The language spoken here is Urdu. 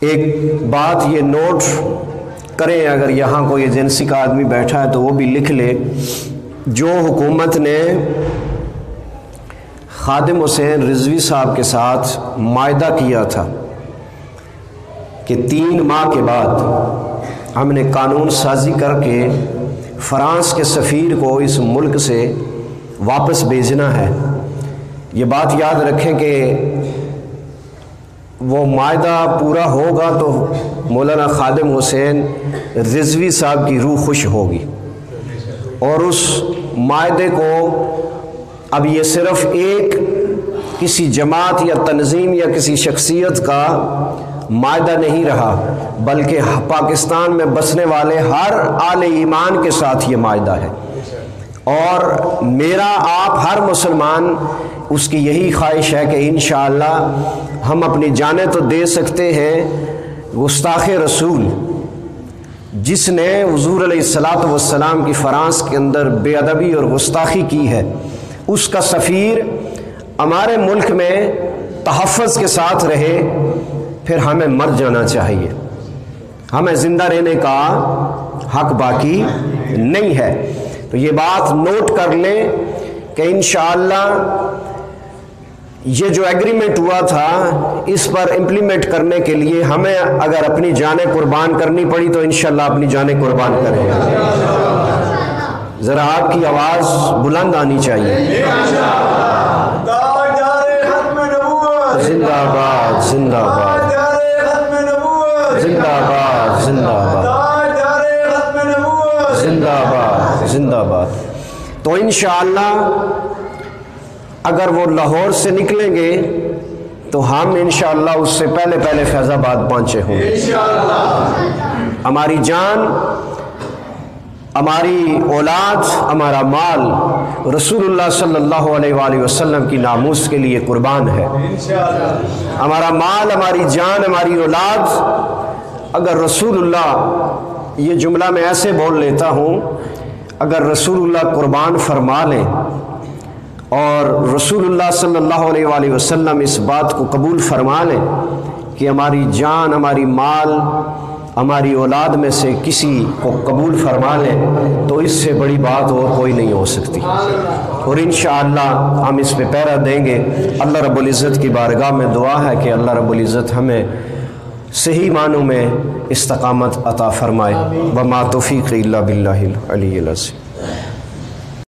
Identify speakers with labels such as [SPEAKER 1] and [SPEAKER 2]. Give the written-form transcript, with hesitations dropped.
[SPEAKER 1] ایک بات یہ نوٹ کریں، اگر یہاں کوئی ایجنسی کا آدمی بیٹھا ہے تو وہ بھی لکھ لے، جو حکومت نے خادم حسین رضوی صاحب کے ساتھ معاہدہ کیا تھا کہ 3 ماہ کے بعد ہم نے قانون سازی کر کے فرانس کے سفیر کو اس ملک سے واپس بھیجنا ہے، یہ بات یاد رکھیں کہ وہ معاہدہ پورا ہوگا تو مولانا خادم حسین رضوی صاحب کی روح خوش ہوگی، اور اس معاہدے کو اب یہ صرف ایک کسی جماعت یا تنظیم یا کسی شخصیت کا معاہدہ نہیں رہا، بلکہ پاکستان میں بسنے والے ہر اہل ایمان کے ساتھ یہ معاہدہ ہے، اور میرا آپ ہر مسلمان اس کی یہی خواہش ہے کہ انشاءاللہ ہم اپنی جانیں تو دے سکتے ہیں گستاخ رسول جس نے حضور علیہ الصلاۃ والسلام کی فرانس کے اندر بے ادبی اور گستاخی کی ہے، اس کا سفیر ہمارے ملک میں تحفظ کے ساتھ رہے، پھر ہمیں مر جانا چاہیے، ہمیں زندہ رہنے کا حق باقی نہیں ہے۔ تو یہ بات نوٹ کر لیں کہ انشاءاللہ یہ جو ایگریمنٹ ہوا تھا اس پر امپلیمنٹ کرنے کے لیے ہمیں اگر اپنی جانیں قربان کرنی پڑی تو انشاءاللہ اپنی جانیں قربان کریں گے۔ ذرا آپ کی آواز بلند آنی چاہیے، زندہ باد زندہ باد زندہ باد زندہ باد زندہ باد زندہ باد۔ تو انشاءاللہ اگر وہ لاہور سے نکلیں گے تو ہم انشاءاللہ اس سے پہلے فیض آباد پہنچے ہوں گے۔ ہماری جان، ہماری اولاد، ہمارا مال رسول اللہ صلی اللہ علیہ وآلہ وسلم کی ناموس کے لیے قربان ہے۔ ہمارا مال، ہماری جان، ہماری اولاد، اگر رسول اللہ، یہ جملہ میں ایسے بول لیتا ہوں، اگر رسول اللہ قربان فرما لیں اور رسول اللہ صلی اللہ علیہ وآلہ وسلم اس بات کو قبول فرما لیں کہ ہماری جان، ہماری مال، ہماری اولاد میں سے کسی کو قبول فرما لیں، تو اس سے بڑی بات اور کوئی نہیں ہو سکتی، اور انشاءاللہ ہم اس پہ پیرا دیں گے۔ اللہ رب العزت کی بارگاہ میں دعا ہے کہ اللہ رب العزت ہمیں صحیح معنوں میں استقامت عطا فرمائے۔ وما توفیق الا باللہ العلی العظیم۔